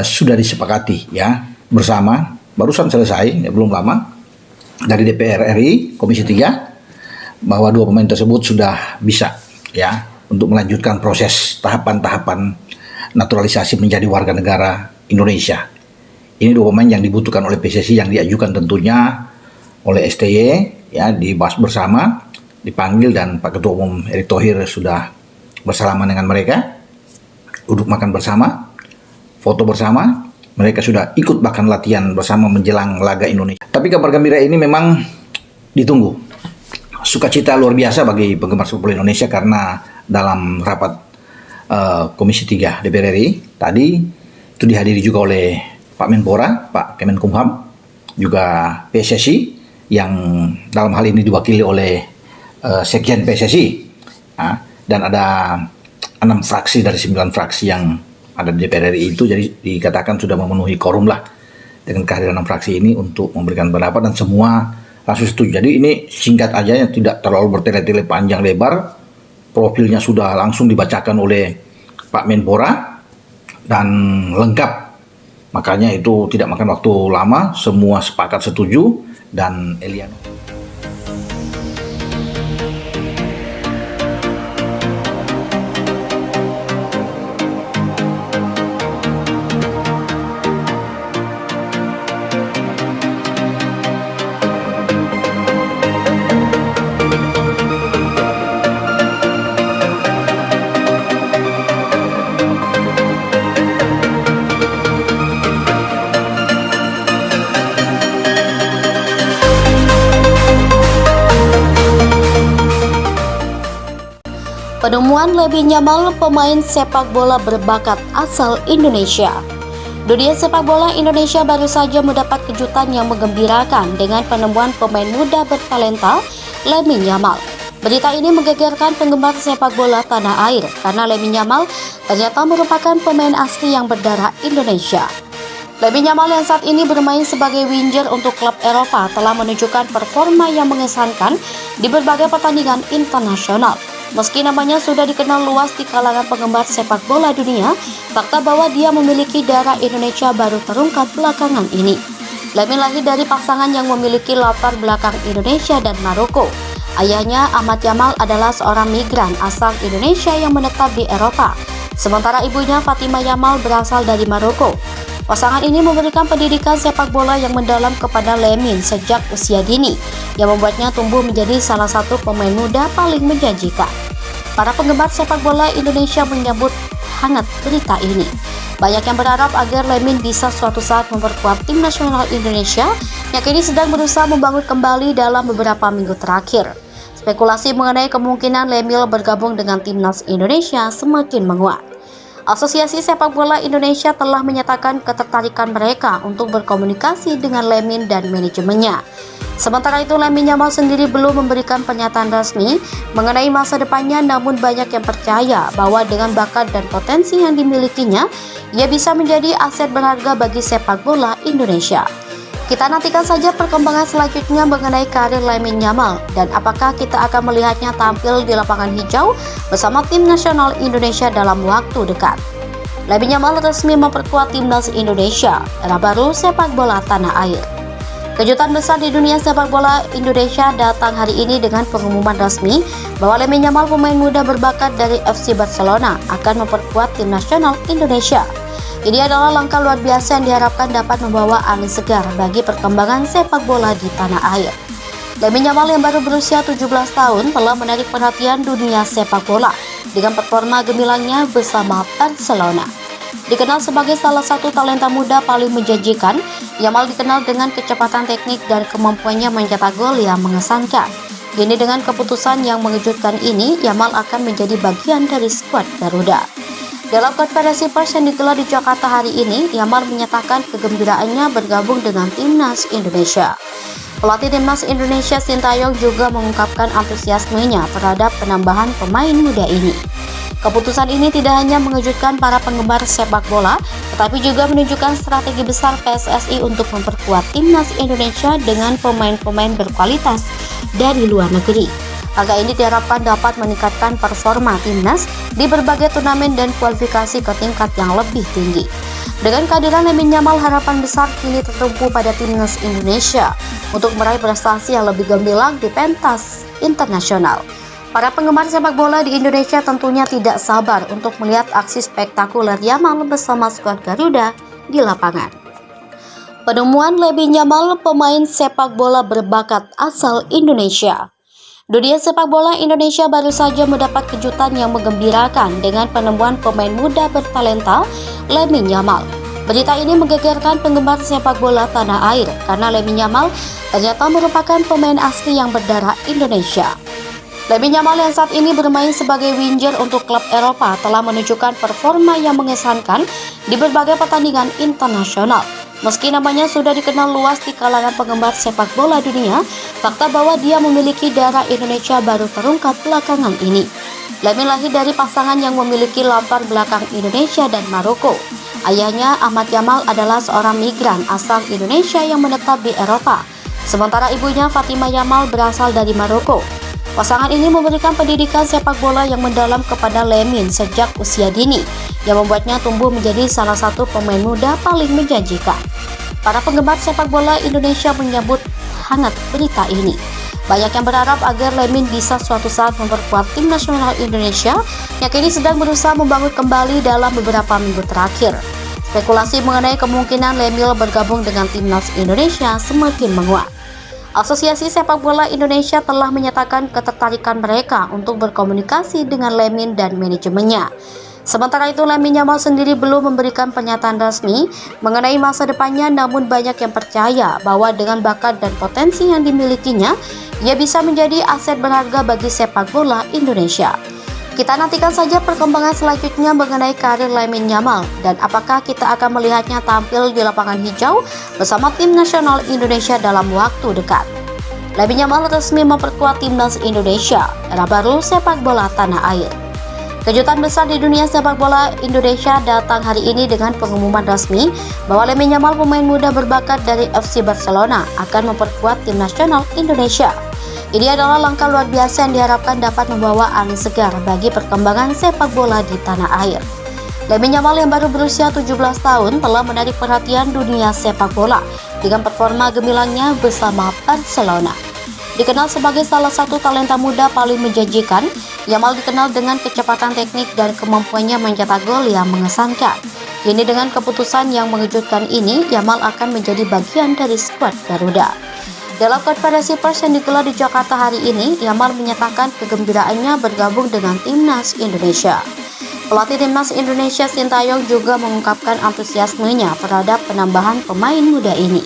sudah disepakati ya bersama, barusan selesai ya, belum lama, dari DPR RI Komisi 3, bahwa dua pemain tersebut sudah bisa ya untuk melanjutkan proses tahapan-tahapan naturalisasi menjadi warga negara Indonesia. Ini dua pemain yang dibutuhkan oleh PSSI, yang diajukan tentunya oleh STY ya, dibahas bersama, dipanggil, dan Pak Ketua Umum Erick Thohir sudah bersalaman dengan mereka, duduk makan bersama, foto bersama. Mereka sudah ikut bahkan latihan bersama menjelang laga Indonesia. Tapi kabar gembira ini memang ditunggu. Sukacita luar biasa bagi penggemar sepak bola Indonesia, karena dalam rapat Komisi 3 DPR RI tadi itu dihadiri juga oleh Pak Menpora, Pak Kemenkumham, juga PSSI, yang dalam hal ini diwakili oleh Sekjen PSSI, dan ada 6 fraksi dari 9 fraksi yang ada di DPR RI itu, jadi dikatakan sudah memenuhi quorum lah dengan kehadiran 6 fraksi ini untuk memberikan pendapat, dan semua langsung setuju. Jadi ini singkat aja, yang tidak terlalu bertele-tele panjang lebar. Profilnya sudah langsung dibacakan oleh Pak Menpora dan lengkap. Makanya itu tidak makan waktu lama, semua sepakat setuju, dan Eliano. Penemuan Lamine Yamal, pemain sepak bola berbakat asal Indonesia. Dunia sepak bola Indonesia baru saja mendapat kejutan yang menggembirakan dengan penemuan pemain muda bertalenta Lamine Yamal. Berita ini menggegerkan penggemar sepak bola tanah air, karena Lamine Yamal ternyata merupakan pemain asli yang berdarah Indonesia. Lamine Yamal yang saat ini bermain sebagai winger untuk klub Eropa telah menunjukkan performa yang mengesankan di berbagai pertandingan internasional. Meski namanya sudah dikenal luas di kalangan penggemar sepak bola dunia, fakta bahwa dia memiliki darah Indonesia baru terungkap belakangan ini. Lamine lahir dari pasangan yang memiliki latar belakang Indonesia dan Maroko. Ayahnya, Ahmad Yamal, adalah seorang migran asal Indonesia yang menetap di Eropa, sementara ibunya, Fatima Yamal, berasal dari Maroko. Pasangan ini memberikan pendidikan sepak bola yang mendalam kepada Lamine sejak usia dini, yang membuatnya tumbuh menjadi salah satu pemain muda paling menjanjikan. Para penggemar sepak bola Indonesia menyambut hangat berita ini. Banyak yang berharap agar Lamine bisa suatu saat memperkuat tim nasional Indonesia yang kini sedang berusaha membangun kembali dalam beberapa minggu terakhir. Spekulasi mengenai kemungkinan Lamine bergabung dengan timnas Indonesia semakin menguat. Asosiasi Sepak Bola Indonesia telah menyatakan ketertarikan mereka untuk berkomunikasi dengan Lamine dan manajemennya. Sementara itu, Lamine Yamal sendiri belum memberikan pernyataan resmi mengenai masa depannya, namun banyak yang percaya bahwa dengan bakat dan potensi yang dimilikinya, ia bisa menjadi aset berharga bagi sepak bola Indonesia. Kita nantikan saja perkembangan selanjutnya mengenai karir Lamine Yamal, dan apakah kita akan melihatnya tampil di lapangan hijau bersama tim nasional Indonesia dalam waktu dekat. Lamine Yamal resmi memperkuat timnas Indonesia, era baru sepak bola tanah air. Kejutan besar di dunia sepak bola Indonesia datang hari ini dengan pengumuman resmi bahwa Lamine Yamal, pemain muda berbakat dari FC Barcelona, akan memperkuat tim nasional Indonesia. Ini adalah langkah luar biasa yang diharapkan dapat membawa angin segar bagi perkembangan sepak bola di tanah air. Lamine Yamal yang baru berusia 17 tahun telah menarik perhatian dunia sepak bola dengan performa gemilangnya bersama Barcelona. Dikenal sebagai salah satu talenta muda paling menjanjikan, Yamal dikenal dengan kecepatan teknik dan kemampuannya mencetak gol yang mengesankan. Kini dengan keputusan yang mengejutkan ini, Yamal akan menjadi bagian dari skuad Garuda. Dalam konferensi pers yang digelar di Jakarta hari ini, Yamal menyatakan kegembiraannya bergabung dengan timnas Indonesia. Pelatih timnas Indonesia Sintayong juga mengungkapkan antusiasmenya terhadap penambahan pemain muda ini. Keputusan ini tidak hanya mengejutkan para penggemar sepak bola, tetapi juga menunjukkan strategi besar PSSI untuk memperkuat timnas Indonesia dengan pemain-pemain berkualitas dari luar negeri. Angka ini diharapkan dapat meningkatkan performa timnas di berbagai turnamen dan kualifikasi ke tingkat yang lebih tinggi. Dengan kehadiran Lamine Yamal, harapan besar kini tertumpu pada timnas Indonesia untuk meraih prestasi yang lebih gemilang di pentas internasional. Para penggemar sepak bola di Indonesia tentunya tidak sabar untuk melihat aksi spektakuler Yamal bersama skuad Garuda di lapangan. Penemuan Lamine Yamal, pemain sepak bola berbakat asal Indonesia. Dunia sepak bola Indonesia baru saja mendapat kejutan yang menggembirakan dengan penemuan pemain muda bertalenta Lamine Yamal. Berita ini menggegerkan penggemar sepak bola tanah air karena Lamine Yamal ternyata merupakan pemain asli yang berdarah Indonesia. Lamine Yamal yang saat ini bermain sebagai winger untuk klub Eropa telah menunjukkan performa yang mengesankan di berbagai pertandingan internasional. Meski namanya sudah dikenal luas di kalangan penggemar sepak bola dunia, fakta bahwa dia memiliki darah Indonesia baru terungkap belakangan ini. Lamine lahir dari pasangan yang memiliki latar belakang Indonesia dan Maroko. Ayahnya, Ahmad Yamal, adalah seorang migran asal Indonesia yang menetap di Eropa, sementara ibunya, Fatima Yamal, berasal dari Maroko. Pasangan ini memberikan pendidikan sepak bola yang mendalam kepada Lamine sejak usia dini, yang membuatnya tumbuh menjadi salah satu pemain muda paling menjanjikan. Para penggemar sepak bola Indonesia menyambut hangat berita ini. Banyak yang berharap agar Lamine bisa suatu saat memperkuat tim nasional Indonesia yang kini sedang berusaha membangun kembali dalam beberapa minggu terakhir. Spekulasi mengenai kemungkinan Lamine bergabung dengan timnas Indonesia semakin menguat. Asosiasi Sepak Bola Indonesia telah menyatakan ketertarikan mereka untuk berkomunikasi dengan Lamine dan manajemennya. Sementara itu, Lamine Yamal sendiri belum memberikan pernyataan resmi mengenai masa depannya, namun banyak yang percaya bahwa dengan bakat dan potensi yang dimilikinya, ia bisa menjadi aset berharga bagi sepak bola Indonesia. Kita nantikan saja perkembangan selanjutnya mengenai karir Lamine Yamal dan apakah kita akan melihatnya tampil di lapangan hijau bersama tim nasional Indonesia dalam waktu dekat. Lamine Yamal resmi memperkuat timnas Indonesia, era baru sepak bola tanah air. Kejutan besar di dunia sepak bola Indonesia datang hari ini dengan pengumuman resmi bahwa Lamine Yamal, pemain muda berbakat dari FC Barcelona, akan memperkuat tim nasional Indonesia. Ini adalah langkah luar biasa yang diharapkan dapat membawa angin segar bagi perkembangan sepak bola di tanah air. Lamine Yamal yang baru berusia 17 tahun telah menarik perhatian dunia sepak bola dengan performa gemilangnya bersama Barcelona. Dikenal sebagai salah satu talenta muda paling menjanjikan, Yamal dikenal dengan kecepatan teknik dan kemampuannya mencetak gol yang mengesankan. Kini dengan keputusan yang mengejutkan ini, Yamal akan menjadi bagian dari skuad Garuda. Dalam konferensi pers yang digelar di Jakarta hari ini, Yamal menyatakan kegembiraannya bergabung dengan timnas Indonesia. Pelatih timnas Indonesia Sintayong juga mengungkapkan antusiasmenya terhadap penambahan pemain muda ini.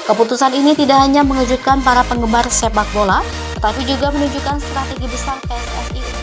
Keputusan ini tidak hanya mengejutkan para penggemar sepak bola, tetapi juga menunjukkan strategi besar PSSI